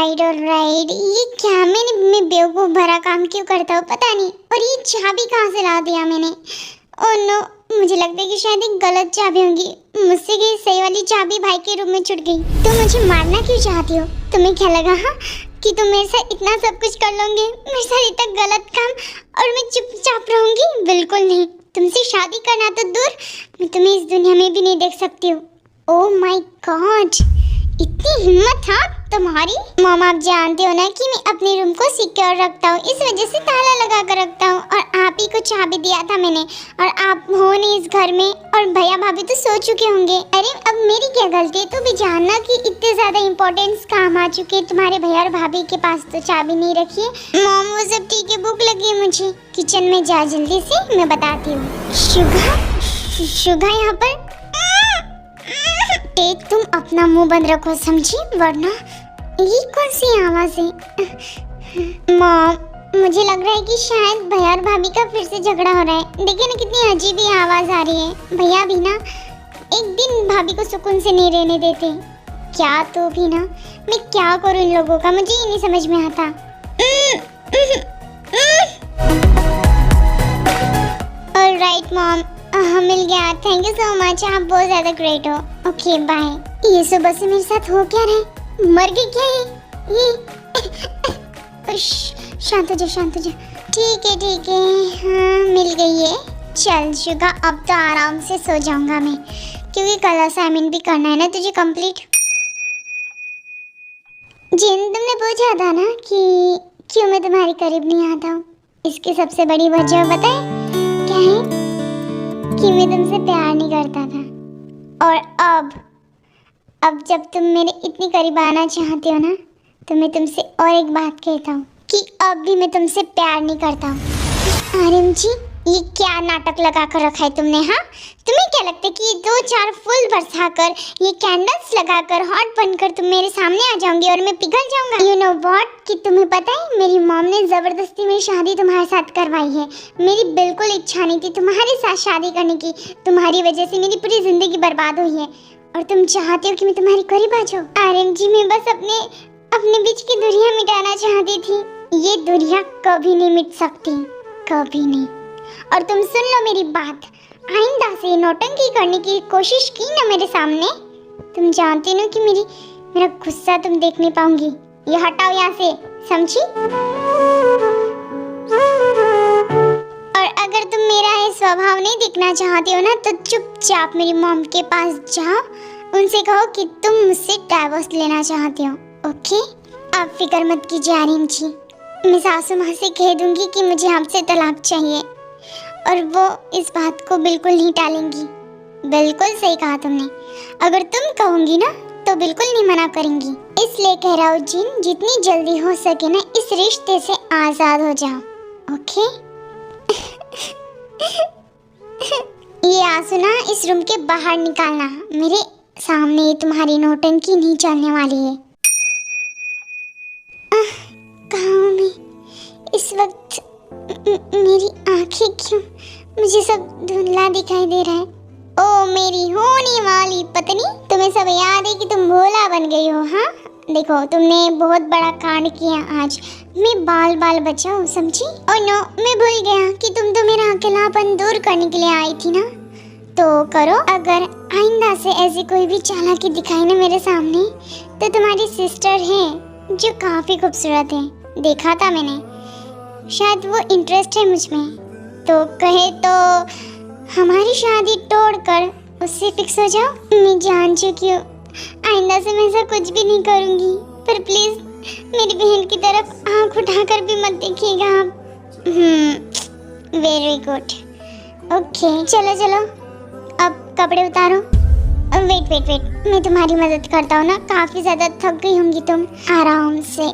Alright. ये क्या मैं बेवकूफ भरा काम क्यों करता हूँ पता नहीं। और ये चाबी कहाँ से ला दिया मैंने। ओह नो, मुझे लगता है कि शायद एक गलत चाबी होगी। मुझसे ये सही वाली चाबी भाई के रूम में छूट गई। तुम मुझे मारना क्यों चाहती हो? तुम्हें क्या लगा हाँ कि तुम मेरे साथ इतना सब कुछ कर लोगे, मेरे साथ इतना गलत काम, और मैं चुपचाप रहूंगी? बिल्कुल नहीं। तुमसे शादी करना तो दूर, मैं तुम्हें इस दुनिया में भी नहीं देख सकती हूँ। ओह माय गॉड, इतनी हिम्मत हाँ तुम्हारी। मॉम, आप जानते हो ना कि मैं अपने रूम को सिक्योर रखता हूँ, इस वजह से ताला लगा कर रखता हूँ। और आप ही को चाबी दिया था मैंने, और आप हो नहीं इस घर में, और भैया भाभी तो सो चुके होंगे। अरे अब मेरी क्या गलती है? तू भी जानना कि इतने ज्यादा इम्पोर्टेंस काम आ चुके हैं तुम्हारे भैया और भाभी के पास तो चाबी नहीं रखी है। मॉम वो सब ठीक है, भूख लगी है मुझे। किचन में जा जल्दी से, मैं बताती हूँ। शुगा यहाँ पर। तुम अपना मुंह बंद रखो समझी, वरना ये कौन सी आवाज है? मॉम, मुझे लग रहा है कि शायद भैया और भाभी का फिर से झगड़ा हो रहा है। देखिए ना कितनी अजीब ही आवाज आ रही है। भैया भी ना एक दिन भाभी को सुकून से नहीं रहने देते। क्या तो भी ना, मैं क्या करूं इन लोगों का, मुझे ही नहीं समझ में आता। ऑलराइट मॉम, मिल गया। थैंक यू सो मच, आप बहुत ज्यादा ग्रेट हो। Okay bye. ये सुबह से मेरे साथ हो क्या रहा है? मर गई क्या ये? शांत हो जा, शांत हो जा। ठीक है हाँ मिल गई है। चल शुगा, अब तो आराम से सो जाऊंगा मैं, क्योंकि कल असाइनमेंट भी करना है ना तुझे कंप्लीट। जिन तुमने पूछा था ना कि क्यों मैं तुम्हारे करीब नहीं आता हूँ, इसकी सबसे बड़ी वजह बताए क्या है? कि मैं तुमसे प्यार नहीं करता था। और अब जब तुम मेरे इतनी करीब आना चाहते हो ना, तो मैं तुमसे और एक बात कहता हूँ कि अब भी मैं तुमसे प्यार नहीं करता हूँ। आर्यन जी, ये क्या नाटक लगा कर रखा है तुमने? हाँ, तुम्हें क्या लगता है कि ये 2-4 फूल बरसाकर, ये कैंडल्स लगाकर, हॉट बनकर तुम मेरे सामने आ जाओगी और मैं पिघल जाऊंगा? यू नो व्हाट, कि तुम्हें पता है मेरी मॉम ने जबरदस्ती मेरी शादी तुम्हारे साथ करवाई है। मेरी बिल्कुल इच्छा नहीं थी तुम्हारे साथ शादी करने की। तुम्हारी वजह से मेरी पूरी जिंदगी बर्बाद हुई है, और तुम चाहते हो कि मैं तुम्हारे करीब आ जाऊं। आर्यन जी, मैं बस अपने बीच की दूरियां मिटाना चाहती थी। ये दूरियां कभी नहीं मिट सकती, कभी नहीं। और तुम सुन लो मेरी बात, आइंदा से नौटंकी करने की कोशिश की ना मेरे सामने, तुम जानती ना कि मेरा गुस्सा तुम देख नहीं पाऊंगी। ये हटाओ यहाँ से, समझी? और अगर तुम मेरा ये स्वभाव नहीं देखना चाहती हो ना, तो चुपचाप मेरी मॉम के पास जाओ, उनसे कहो कि तुम मुझसे डाइवोर्स लेना चाहती हो। ओके? आप फिक्र मत कीजिए आर्यन जी, मैं सासू माँ से कह दूंगी कि मुझे आपसे तलाक चाहिए, और वो इस बात को बिल्कुल नहीं टालेंगी। बिल्कुल सही कहा तुमने, अगर तुम कहोगी ना तो बिल्कुल नहीं मना करेंगी। इसलिए कह रहा हूँ जिन, जितनी जल्दी हो सके ना इस रिश्ते से आजाद हो जाओ। ओके? ये आंसू ना इस रूम के बाहर निकालना, मेरे सामने तुम्हारी नौटंकी नहीं चलने वाली है। कहाँ हूँ मैं इस वक्त? मेरी आंखें क्यों, मुझे सब धुंधला दिखाई दे रहा है। ओ मेरी होने वाली पत्नी, तुम्हें सब याद है कि तुम भोला बन गई हो? हाँ देखो, तुमने बहुत बड़ा कांड किया आज। मैं बाल बाल बचाऊं, समझी? ओ नो, मैं भूल गया कि तुम तो मेरा अकेलापन दूर करने के लिए आई थी ना, तो करो। अगर आइंदा से ऐसी कोई भी चालाकी दिखाई ना मेरे सामने, तो तुम्हारी सिस्टर है जो काफी खूबसूरत है, देखा था मैंने, शायद वो इंटरेस्ट है मुझ में, तो कहे तो हमारी शादी तोड़कर उससे फिक्स हो जाओ। मैं जान चुकी हूँ, आइंदा से मैं ऐसा कुछ भी नहीं करूँगी, पर प्लीज मेरी बहन की तरफ आंख उठाकर भी मत देखिएगा आप। Very good. ओके चलो चलो, अब कपड़े उतारो। वेट, मैं तुम्हारी मदद करता हूँ ना, काफी ज्यादा थक गई होंगी तुम। आराम से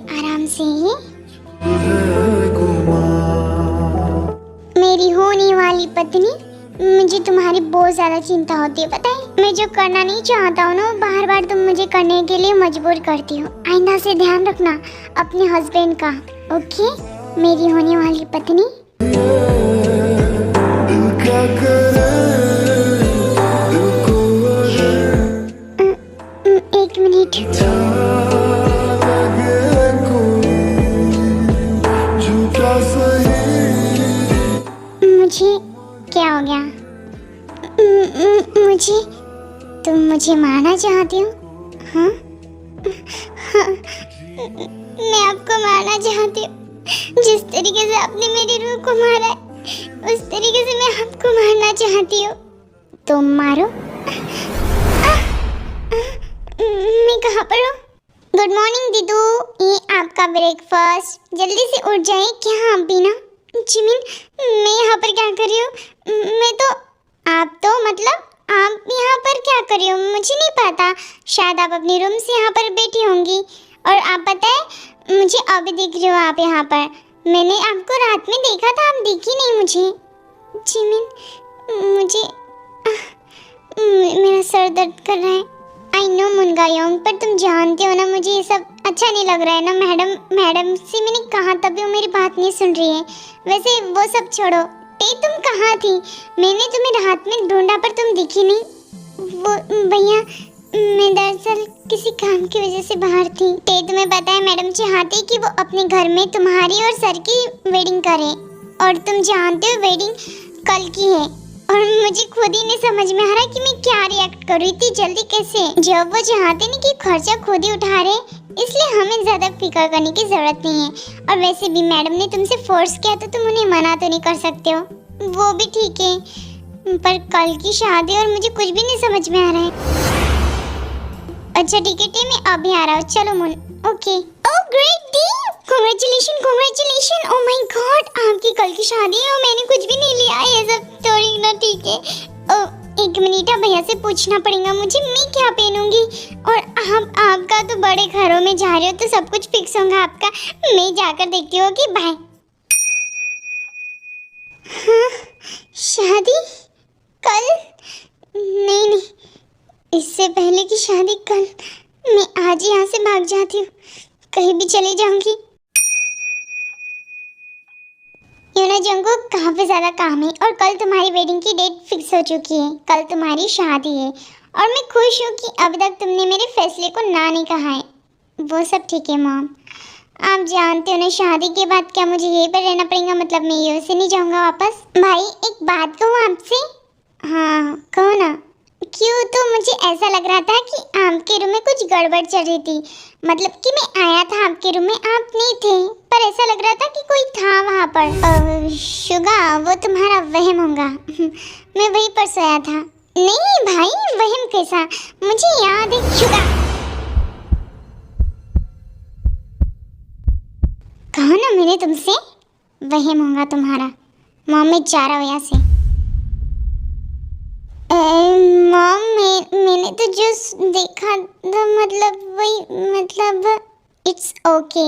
मेरी होने वाली पत्नी, मुझे तुम्हारी बहुत ज्यादा चिंता होती है, पता है? मैं जो करना नहीं चाहता हूँ ना, बार बार तुम मुझे करने के लिए मजबूर करती हो। आइंदा से ध्यान रखना अपने हस्बैंड का। ओके मेरी होने वाली पत्नी? एक मिनट। मुझे मारना चाहती हो? हाँ? हाँ, मैं आपको मारना चाहती हूँ। जिस तरीके से आपने मेरी रूह को मारा है, उस तरीके से मैं आपको मारना चाहती हूँ। तुम मारो। मैं कहाँ पर हूँ? गुड मॉर्निंग दीदू, ये आपका ब्रेकफास्ट। जल्दी से उठ जाए क्या आप भी ना? जिमिन, मैं यहाँ पर क्या कर रही हूँ? मैं तो आप यहाँ पर क्या कर रही हो मुझे नहीं पता। शायद आप अपने रूम से यहाँ पर बैठी होंगी। और आप पता है, मुझे अभी दिख रही हो आप यहाँ पर। मैंने आपको रात में देखा था, आप दिखी नहीं मुझे। जिमिन, मुझे मेरा सर दर्द कर रहा है। आई नो मुनगायोंग, पर तुम जानते हो ना मुझे ये सब अच्छा नहीं लग रहा है ना। मैडम से मैंने कहा तभी वो मेरी बात नहीं सुन रही है। वैसे वो सब छोड़ो, तुम कहाँ थी? मैंने तुम्हें रात में ढूंढा पर तुम दिखी नहीं। वो भैया, मैं दरअसल किसी काम की वजह से बाहर थी। तुम्हें पता है मैडम चाहती कि वो अपने घर में तुम्हारी और सर की वेडिंग करे, और तुम जानते हो वेडिंग कल की है। और मुझे खुद ही नहीं समझ में आ रहा कि मैं क्या रिएक्ट करूँ इतनी जल्दी कैसे। जब वो चाहते नहीं कि खर्चा खुद ही उठा रहे, इसलिए हमें ज़्यादा फिक्र करने की ज़रूरत नहीं है। और वैसे भी मैडम ने तुमसे फोर्स किया तो तुम उन्हें मना तो नहीं कर सकते हो। वो भी ठीक है, पर कल की शादी और मुझे कुछ भी नहीं समझ में आ रहा है। अच्छा ठीक है, मैं अभी आ रहा हूँ। चलो मुन। Okay. Oh great D, congratulation. Oh my God, आपकी कल की शादी है और मैंने कुछ भी नहीं लिया। ये सब थोड़ी ना ठीक है। ओह एक मिनट, भैया से पूछना पड़ेगा मुझे मैं क्या पहनूंगी। और आपका तो बड़े घरों में जा रहे हो तो सब कुछ फिक्स होगा आपका। मैं जाकर देखती हूँ कि बाय। हाँ, शादी कल? नहीं, इससे पहले की शादी कल। मैं आज यहाँ से भाग जाती हूँ, कहीं भी चली जाऊंगी। यूना जंगुक, काफी ज्यादा काम है और कल तुम्हारी वेडिंग की डेट फिक्स हो चुकी है। कल तुम्हारी शादी है और मैं खुश हूँ कि अभी तक तुमने मेरे फैसले को ना नहीं कहा है। वो सब ठीक है मॉम, आप जानते हो ना शादी के बाद क्या मुझे यहीं पर रहना पड़ेगा, मतलब मैं यूएस से नहीं जाऊँगा वापस। भाई एक बात कहूँ आपसे? हाँ कहो ना। क्यों, तो मुझे ऐसा लग रहा था कि आपके रूम में कुछ गड़बड़ चल रही थी। मतलब कि मैं आया था आपके रूम में, आप नहीं थे, पर ऐसा लग रहा था कि कोई था वहाँ पर। शुगा, वो तुम्हारा वहम होगा। मैं वहीं पर सोया था। नहीं भाई, वहम कैसा, मुझे याद है। शुगा, कहा ना मैंने तुमसे, वहम होगा तुम्हारा। मॉम, मैं जा रहा हूँ यहाँ से। मॉम, मैंने तो जो देखा था, मतलब इट्स ओके।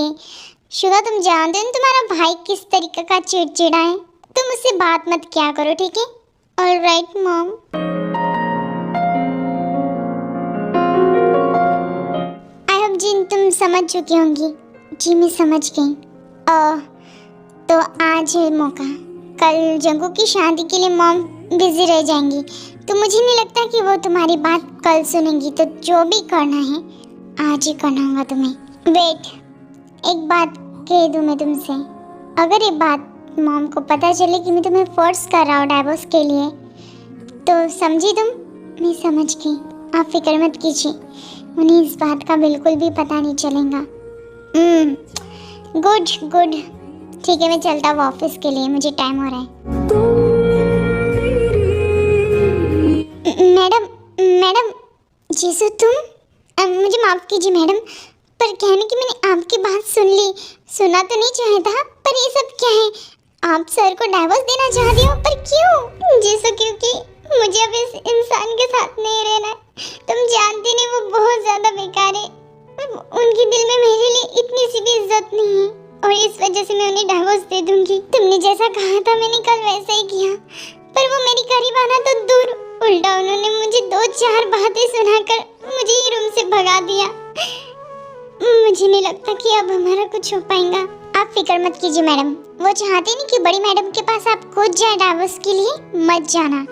शुगा, तुम जानते हो तुम्हारा भाई किस तरीके का चिड़चिड़ा है, तुम उससे बात मत किया करो, ठीक है? Alright mom. आई होप जिन तुम समझ चुकी होंगी। जी मैं समझ गई। तो आज है मौका। कल जंगू की शादी के लिए मॉम बिजी रह जाएंगी, तो मुझे नहीं लगता कि वो तुम्हारी बात कल सुनेंगी। तो जो भी करना है आज ही करना होगा तुम्हें। वेट, एक बात कह दूँ मैं तुमसे, अगर ये बात मॉम को पता चले कि मैं तुम्हें फोर्स कर रहा हूँ डाइवोर्स के लिए, तो समझी तुम? मैं समझ गई, आप फिक्र मत कीजिए, उन्हें इस बात का बिल्कुल भी पता नहीं चलेगा। गुड, ठीक है, मैं चलता हूँ ऑफिस के लिए, मुझे टाइम हो रहा है। मैडम जीसू, तुम? मुझे माफ़ कीजिए मैडम, पर कहने की मैंने आपकी बात सुना तो नहीं चाहा था, पर ये सब क्या है? आप सर को डाइवोर्स देना चाहती हो, पर क्यों? जीसू, क्योंकि मुझे अब इस इंसान के साथ नहीं रहना है। तुम जानती नहीं, वो बहुत ज़्यादा बेकार है, उनके दिल में मेरे लिए इतनी सी भी इज्जत नहीं है, और इस वजह से मैं उन्हें डाइवोर्स दे दूंगी। तुमने जैसा कहा था मैंने कल वैसा ही किया, पर वो मेरी करीब आना तो दूर, उल्टा उन्होंने मुझे 2-4 बातें सुनाकर मुझे ये रूम से भगा दिया। मुझे नहीं लगता कि अब हमारा कुछ हो पाएगा। आप फिक्र मत कीजिए मैडम, वो चाहते नहीं कि बड़ी मैडम के पास आप खुद जाए डाइवोर्स के लिए, मत जाना।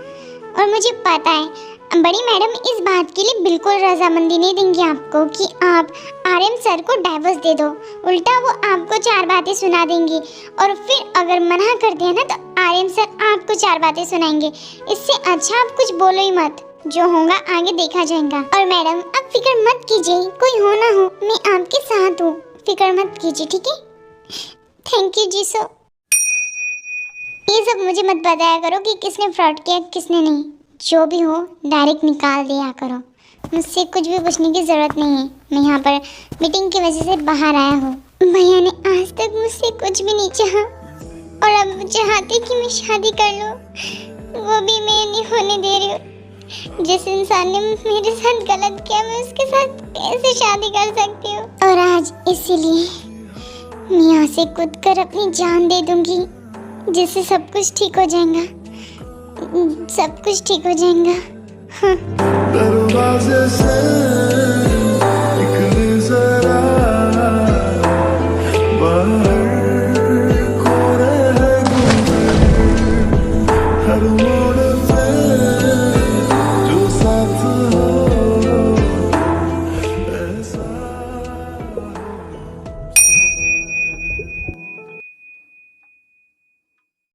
और मुझे पता है बड़ी मैडम इस बात के लिए बिल्कुल रजामंदी नहीं देंगी आपको कि आप आर्यन सर को डाइवोर्स दे दो। उल्टा वो आपको 4 बातें सुना देंगी, और फिर अगर मना कर दिया ना तो आर्यन सर आपको 4 बातें सुनाएंगे। इससे अच्छा आप कुछ बोलो ही मत। जो होगा आगे देखा जाएगा। और मैडम आप फिक्र मत कीजिए, कोई हो ना हो मैं आपके साथ हूँ, फिक्र मत कीजिए, ठीक है? थैंक यू जीसो। ये सब मुझे मत बताया करो कि किसने फ्रॉड किया किसने नहीं, जो भी हो डायरेक्ट निकाल दिया करो, मुझसे कुछ भी पूछने की ज़रूरत नहीं है। मैं यहाँ पर मीटिंग की वजह से बाहर आया हूँ। भैया ने आज तक मुझसे कुछ भी नहीं चाहा और अब चाहते कि मैं शादी कर लूँ, वो भी मैं नहीं होने दे रही हूँ। जिस इंसान ने मेरे साथ गलत किया मैं उसके साथ कैसे शादी कर सकती हूँ? और आज इसीलिए मैं यहाँ से कूद कर अपनी जान दे दूंगी, जिससे सब कुछ ठीक हो जाएगा, सब कुछ ठीक हो जाएगा। हाँ।